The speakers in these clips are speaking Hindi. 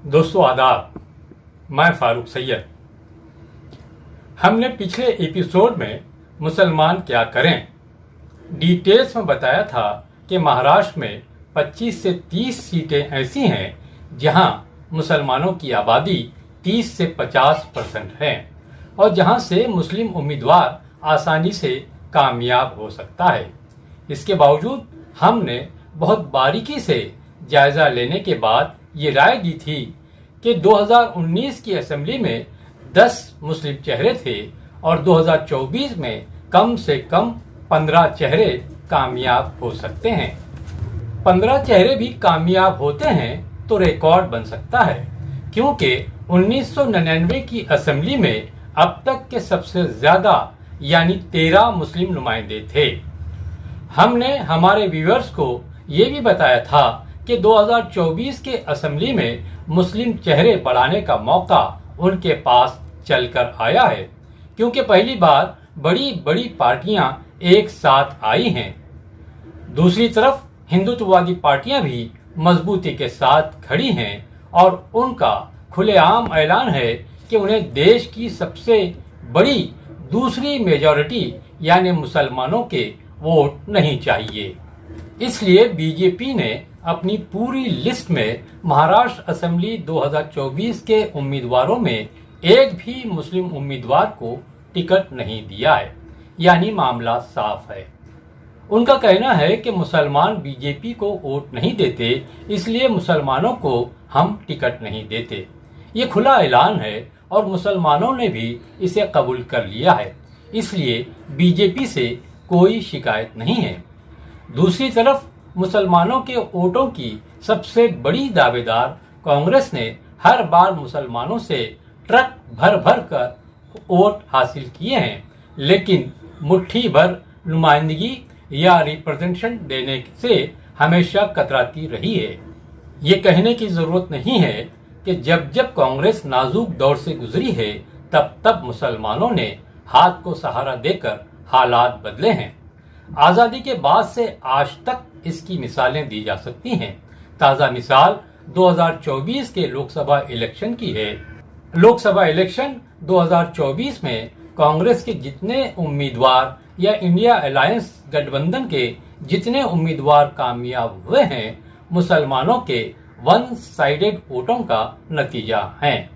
दोस्तों आदाब, मैं फारूक सैयद। हमने पिछले एपिसोड में मुसलमान क्या करें डिटेल्स में बताया था कि महाराष्ट्र में 25 से 30 सीटें ऐसी हैं जहां मुसलमानों की आबादी 30 से 50% है और जहां से मुस्लिम उम्मीदवार आसानी से कामयाब हो सकता है। इसके बावजूद हमने बहुत बारीकी से जायजा लेने के बाद ये राय दी थी कि 2019 की असेंबली में 10 मुस्लिम चेहरे थे और 2024 में कम से कम 15 चेहरे कामयाब हो सकते हैं। 15 चेहरे भी कामयाब होते हैं तो रिकॉर्ड बन सकता है, क्योंकि 1999 की असेंबली में अब तक के सबसे ज्यादा यानी 13 मुस्लिम नुमाइंदे थे। हमने हमारे व्यूअर्स को ये भी बताया था कि 2024 के असेंबली में मुस्लिम चेहरे बढ़ाने का मौका उनके पास चलकर आया है, क्योंकि पहली बार बड़ी बड़ी पार्टियां एक साथ आई हैं। दूसरी तरफ हिंदुत्ववादी पार्टियां भी मजबूती के साथ खड़ी हैं और उनका खुलेआम ऐलान है कि उन्हें देश की सबसे बड़ी दूसरी मेजॉरिटी यानी मुसलमानों के वोट नहीं चाहिए। इसलिए बीजेपी ने अपनी पूरी लिस्ट में महाराष्ट्र असेंबली 2024 के उम्मीदवारों में एक भी मुस्लिम उम्मीदवार को टिकट नहीं दिया है, यानी मामला साफ है। उनका कहना है कि मुसलमान बीजेपी को वोट नहीं देते, इसलिए मुसलमानों को हम टिकट नहीं देते। ये खुला ऐलान है और मुसलमानों ने भी इसे कबूल कर लिया है, इसलिए बीजेपी से कोई शिकायत नहीं है। दूसरी तरफ मुसलमानों के वोटों की सबसे बड़ी दावेदार कांग्रेस ने हर बार मुसलमानों से ट्रक भर भर कर वोट हासिल किए हैं, लेकिन मुट्ठी भर नुमाइंदगी या रिप्रेजेंटेशन देने से हमेशा कतराती रही है। ये कहने की जरूरत नहीं है कि जब जब कांग्रेस नाजुक दौर से गुजरी है तब तब मुसलमानों ने हाथ को सहारा देकर हालात बदले हैं। आजादी के बाद से आज तक इसकी मिसालें दी जा सकती हैं। ताजा मिसाल 2024 के लोकसभा इलेक्शन की है। लोकसभा इलेक्शन 2024 में कांग्रेस के जितने उम्मीदवार या इंडिया अलायंस गठबंधन के जितने उम्मीदवार कामयाब हुए हैं, मुसलमानों के वन साइडेड वोटों का नतीजा है।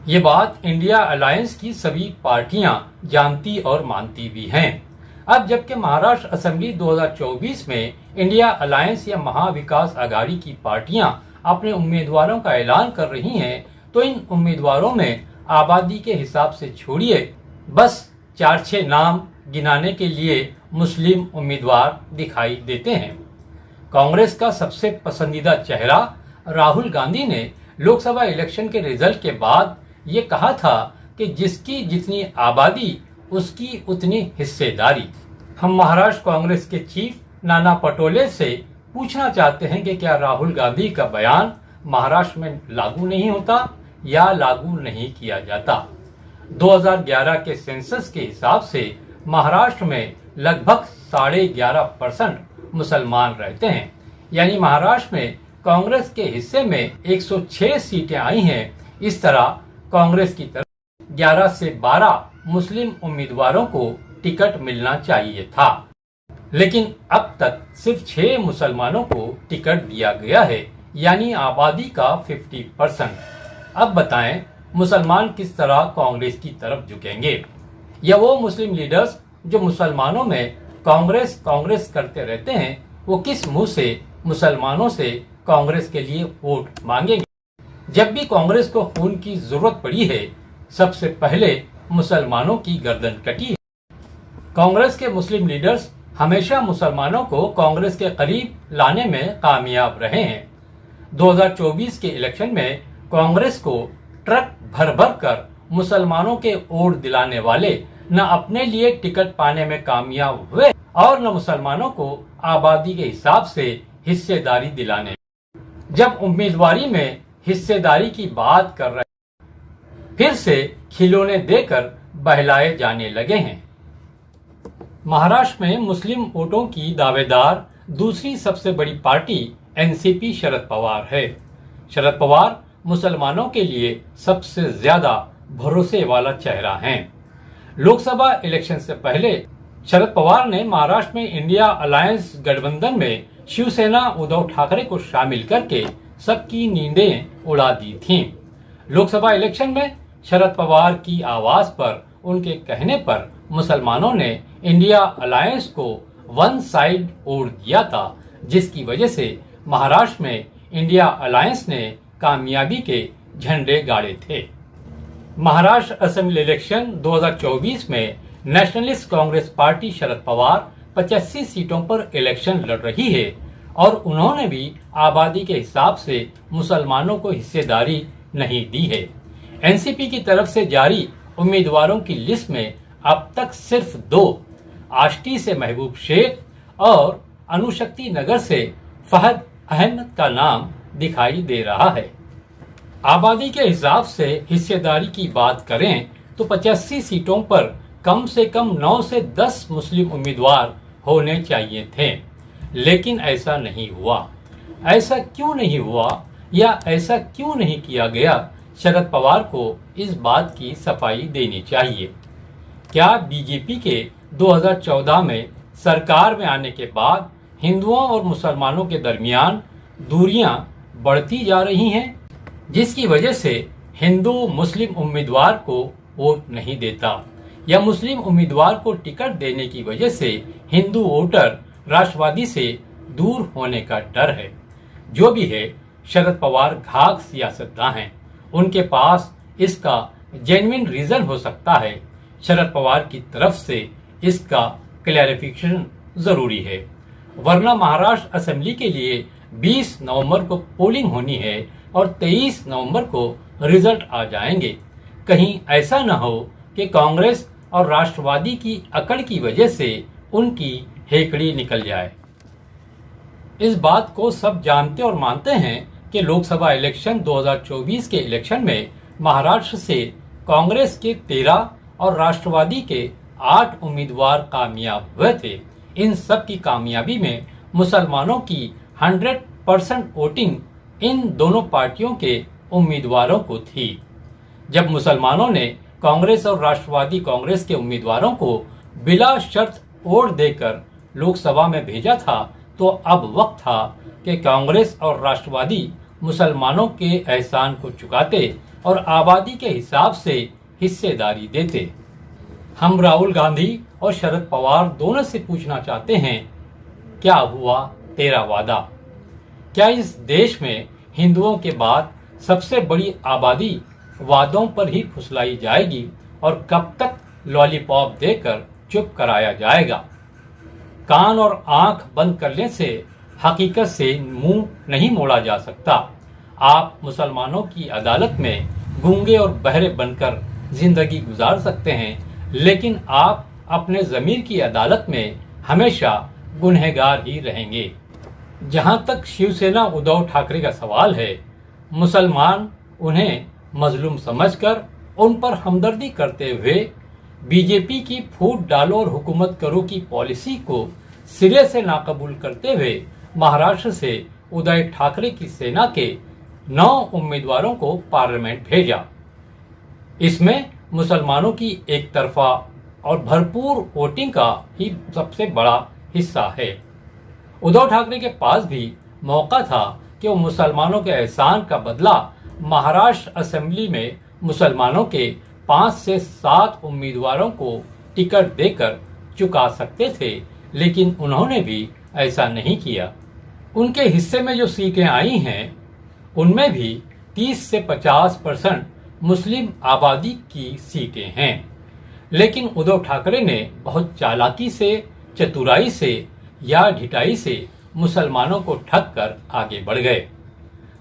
ये बात इंडिया अलायंस की सभी पार्टियां जानती और मानती भी हैं। अब जबकि महाराष्ट्र असेंबली 2024 में इंडिया अलायंस या महाविकास आघाड़ी की पार्टियां अपने उम्मीदवारों का ऐलान कर रही हैं, तो इन उम्मीदवारों में आबादी के हिसाब से छोड़िए बस 4-6 नाम गिनाने के लिए मुस्लिम उम्मीदवार दिखाई देते हैं। कांग्रेस का सबसे पसंदीदा चेहरा राहुल गांधी ने लोकसभा इलेक्शन के रिजल्ट के बाद ये कहा था कि जिसकी जितनी आबादी उसकी उतनी हिस्सेदारी। हम महाराष्ट्र कांग्रेस के चीफ नाना पटोले से पूछना चाहते हैं कि क्या राहुल गांधी का बयान महाराष्ट्र में लागू नहीं होता या लागू नहीं किया जाता। 2011 के सेंसस के हिसाब से महाराष्ट्र में लगभग 11.5% मुसलमान रहते हैं, यानी महाराष्ट्र में कांग्रेस के हिस्से में 106 सीटें आई हैं। इस तरह कांग्रेस की तरफ 11 से 12 मुस्लिम उम्मीदवारों को टिकट मिलना चाहिए था, लेकिन अब तक सिर्फ 6 मुसलमानों को टिकट दिया गया है, यानी आबादी का 50%। अब बताएं मुसलमान किस तरह कांग्रेस की तरफ झुकेंगे, या वो मुस्लिम लीडर्स जो मुसलमानों में कांग्रेस कांग्रेस करते रहते हैं, वो किस मुंह से मुसलमानों से कांग्रेस के लिए वोट मांगेंगे। जब भी कांग्रेस को खून की जरूरत पड़ी है, सबसे पहले मुसलमानों की गर्दन कटी है। कांग्रेस के मुस्लिम लीडर्स हमेशा मुसलमानों को कांग्रेस के करीब लाने में कामयाब रहे हैं। 2024 के इलेक्शन में कांग्रेस को ट्रक भर भर कर मुसलमानों के वोट दिलाने वाले न अपने लिए टिकट पाने में कामयाब हुए और न मुसलमानों को आबादी के हिसाब से हिस्सेदारी दिलाने। जब उम्मीदवारी में हिस्सेदारी की बात कर रहे फिर से खिलौने देकर बहलाए जाने लगे हैं। महाराष्ट्र में मुस्लिम वोटों की दावेदार दूसरी सबसे बड़ी पार्टी एनसीपी शरद पवार है। शरद पवार मुसलमानों के लिए सबसे ज्यादा भरोसे वाला चेहरा हैं। लोकसभा इलेक्शन से पहले शरद पवार ने महाराष्ट्र में इंडिया अलायंस गठबंधन में शिवसेना उद्धव ठाकरे को शामिल करके सबकी नींदें उड़ा दी थीं। लोकसभा इलेक्शन में शरद पवार की आवाज पर उनके कहने पर मुसलमानों ने इंडिया अलायंस को वन साइड वोट दिया था, जिसकी वजह से महाराष्ट्र में इंडिया अलायंस ने कामयाबी के झंडे गाड़े थे। महाराष्ट्र असेंबली इलेक्शन 2024 में नेशनलिस्ट कांग्रेस पार्टी शरद पवार 85 सीटों पर इलेक्शन लड़ रही है और उन्होंने भी आबादी के हिसाब से मुसलमानों को हिस्सेदारी नहीं दी है। एनसीपी की तरफ से जारी उम्मीदवारों की लिस्ट में अब तक सिर्फ 2 आष्टी से महबूब शेख और अनुशक्ति नगर से फहद अहमद का नाम दिखाई दे रहा है। आबादी के हिसाब से हिस्सेदारी की बात करें तो 85 सीटों पर कम से कम 9 से 10 मुस्लिम उम्मीदवार होने चाहिए थे, लेकिन ऐसा नहीं हुआ। ऐसा क्यों नहीं हुआ या ऐसा क्यों नहीं किया गया, शरद पवार को इस बात की सफाई देनी चाहिए। क्या बीजेपी के 2014 में सरकार में आने के बाद हिंदुओं और मुसलमानों के दरमियान दूरियां बढ़ती जा रही हैं, जिसकी वजह से हिंदू मुस्लिम उम्मीदवार को वोट नहीं देता, या मुस्लिम उम्मीदवार को टिकट देने की वजह से हिंदू वोटर राष्ट्रवादी से दूर होने का डर है? जो भी है, शरद पवार घाघ सियासतदां हैं, उनके पास इसका जेन्युइन रीजन हो सकता है। शरद पवार की तरफ से इसका क्लैरिफिकेशन जरूरी है, वरना महाराष्ट्र असेंबली के लिए 20 नवंबर को पोलिंग होनी है और 23 नवंबर को रिजल्ट आ जाएंगे। कहीं ऐसा न हो कि कांग्रेस और राष्ट्रवादी की अकड़ की वजह से उनकी हेकड़ी निकल जाए। इस बात को सब जानते और मानते हैं कि लोकसभा इलेक्शन 2024 के इलेक्शन में महाराष्ट्र से कांग्रेस के 13 और राष्ट्रवादी के 8 उम्मीदवार कामयाब हुए थे। इन सब की कामयाबी में मुसलमानों की 100% वोटिंग इन दोनों पार्टियों के उम्मीदवारों को थी। जब मुसलमानों ने कांग्रेस और राष्ट्रवादी कांग्रेस के उम्मीदवारों को बिला शर्त वोट देकर लोकसभा में भेजा था, तो अब वक्त था कि कांग्रेस और राष्ट्रवादी मुसलमानों के एहसान को चुकाते और आबादी के हिसाब से हिस्सेदारी देते। हम राहुल गांधी और शरद पवार दोनों से पूछना चाहते हैं, क्या हुआ तेरा वादा? क्या इस देश में हिंदुओं के बाद सबसे बड़ी आबादी वादों पर ही फुसलाई जाएगी और कब तक लॉलीपॉप देकर चुप कराया जाएगा? कान और आंख बंद करने से हकीकत से मुंह नहीं मोड़ा जा सकता। आप मुसलमानों की अदालत में गूंगे और बहरे बनकर जिंदगी गुजार सकते हैं, लेकिन आप अपने ज़मीर की अदालत में हमेशा गुनहगार ही रहेंगे। जहां तक शिवसेना उद्धव ठाकरे का सवाल है, मुसलमान उन्हें मजलूम समझकर उन पर हमदर्दी करते हुए बीजेपी की फूट डालो और हुकूमत करो की पॉलिसी को सिरे से नाकबूल करते हुए महाराष्ट्र से उद्धव ठाकरे की सेना के 9 उम्मीदवारों को पार्लियामेंट भेजा। इसमें मुसलमानों की एक तरफा और भरपूर वोटिंग का ही सबसे बड़ा हिस्सा है। उद्धव ठाकरे के पास भी मौका था कि वो मुसलमानों के एहसान का बदला महाराष्ट्र असेंबली में मुसलमानों के 5 से 7 उम्मीदवारों को टिकट देकर चुका सकते थे, लेकिन उन्होंने भी ऐसा नहीं किया। उनके हिस्से में जो सीटें आई हैं, उनमें भी 30 से 50% मुस्लिम आबादी की सीटें हैं, लेकिन उद्धव ठाकरे ने बहुत चालाकी से, चतुराई से या ढिठाई से मुसलमानों को ठग कर आगे बढ़ गए।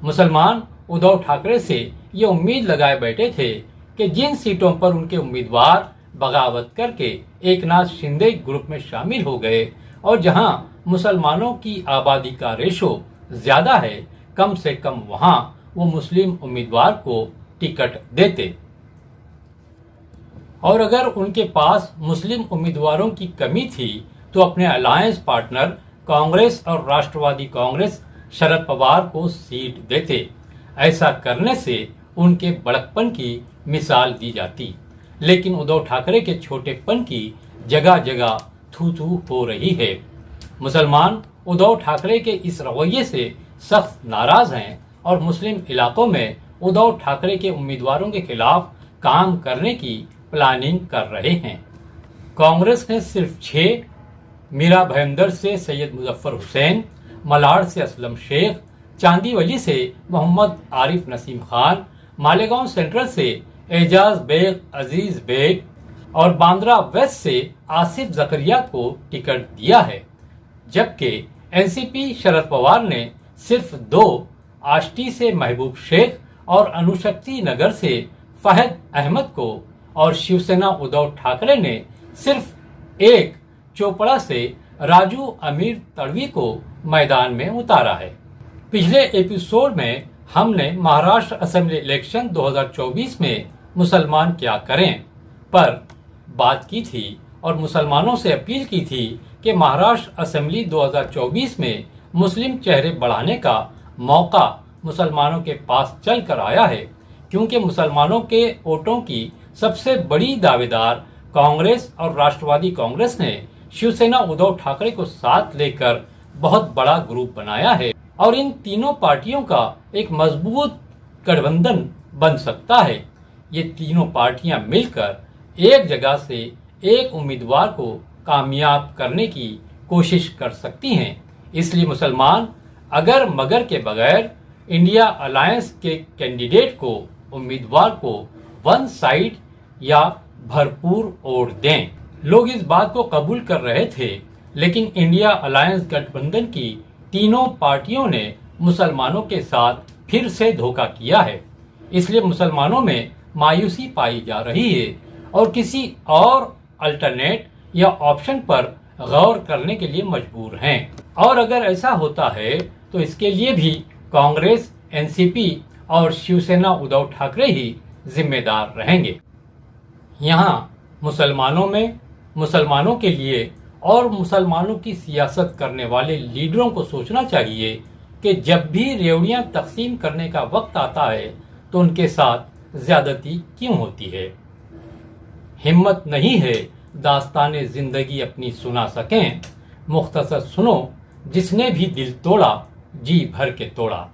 मुसलमान उद्धव ठाकरे से ये उम्मीद लगाए बैठे थे कि जिन सीटों पर उनके उम्मीदवार बगावत करके एकनाथ शिंदे ग्रुप में शामिल हो गए और जहां मुसलमानों की आबादी का रेशो ज्यादा है, कम से कम वहां वो मुस्लिम उम्मीदवार को टिकट देते। और अगर उनके पास मुस्लिम उम्मीदवारों की कमी थी तो अपने अलायंस पार्टनर कांग्रेस और राष्ट्रवादी कांग्रेस शरद पवार को सीट देते। ऐसा करने से उनके बड़कपन की मिसाल दी जाती, लेकिन उद्धव ठाकरे के छोटेपन की जगह जगह थू थू हो रही है। मुसलमान उद्धव ठाकरे के इस रवैये से सख्त नाराज हैं और मुस्लिम इलाकों में उद्धव ठाकरे के उम्मीदवारों के खिलाफ काम करने की प्लानिंग कर रहे हैं। कांग्रेस ने सिर्फ 6, मीरा भयंदर से सैयद मुजफ्फर हुसैन, मलाड से असलम शेख, चांदीवली से मोहम्मद आरिफ नसीम खान, मालेगांव सेंट्रल से एजाज बेग अजीज बेग और बांद्रा वेस्ट से आसिफ जकरिया को टिकट दिया है, जबकि एनसीपी शरद पवार ने सिर्फ 2, आष्टी से महबूब शेख और अनुशक्ति नगर से फहद अहमद को और शिवसेना उद्धव ठाकरे ने सिर्फ 1, चोपड़ा से राजू अमीर तड़वी को मैदान में उतारा है। पिछले एपिसोड में हमने महाराष्ट्र असेंबली इलेक्शन 2024 में मुसलमान क्या करें पर बात की थी और मुसलमानों से अपील की थी कि महाराष्ट्र असेंबली 2024 में मुस्लिम चेहरे बढ़ाने का मौका मुसलमानों के पास चल कर आया है, क्योंकि मुसलमानों के वोटों की सबसे बड़ी दावेदार कांग्रेस और राष्ट्रवादी कांग्रेस ने शिवसेना उद्धव ठाकरे को साथ लेकर बहुत बड़ा ग्रुप बनाया है और इन तीनों पार्टियों का एक मजबूत गठबंधन बन सकता है। ये तीनों पार्टियां मिलकर एक जगह से एक उम्मीदवार को कामयाब करने की कोशिश कर सकती हैं। इसलिए मुसलमान अगर मगर के बगैर इंडिया अलायंस के कैंडिडेट को, उम्मीदवार को वन साइड या भरपूर वोट दें। लोग इस बात को कबूल कर रहे थे, लेकिन इंडिया अलायंस गठबंधन की तीनों पार्टियों ने मुसलमानों के साथ फिर से धोखा किया है। इसलिए मुसलमानों में मायूसी पाई जा रही है और किसी और अल्टरनेट या ऑप्शन पर गौर करने के लिए मजबूर हैं। और अगर ऐसा होता है तो इसके लिए भी कांग्रेस, एनसीपी और शिवसेना उद्धव ठाकरे ही जिम्मेदार रहेंगे। यहाँ मुसलमानों में, मुसलमानों के लिए और मुसलमानों की सियासत करने वाले लीडरों को सोचना चाहिए कि जब भी रेवड़ियां तकसीम करने का वक्त आता है तो उनके साथ ज्यादती क्यों होती है। हिम्मत नहीं है दास्ताने जिंदगी अपनी सुना सकें, मुख्तसर सुनो जिसने भी दिल तोड़ा जी भर के तोड़ा।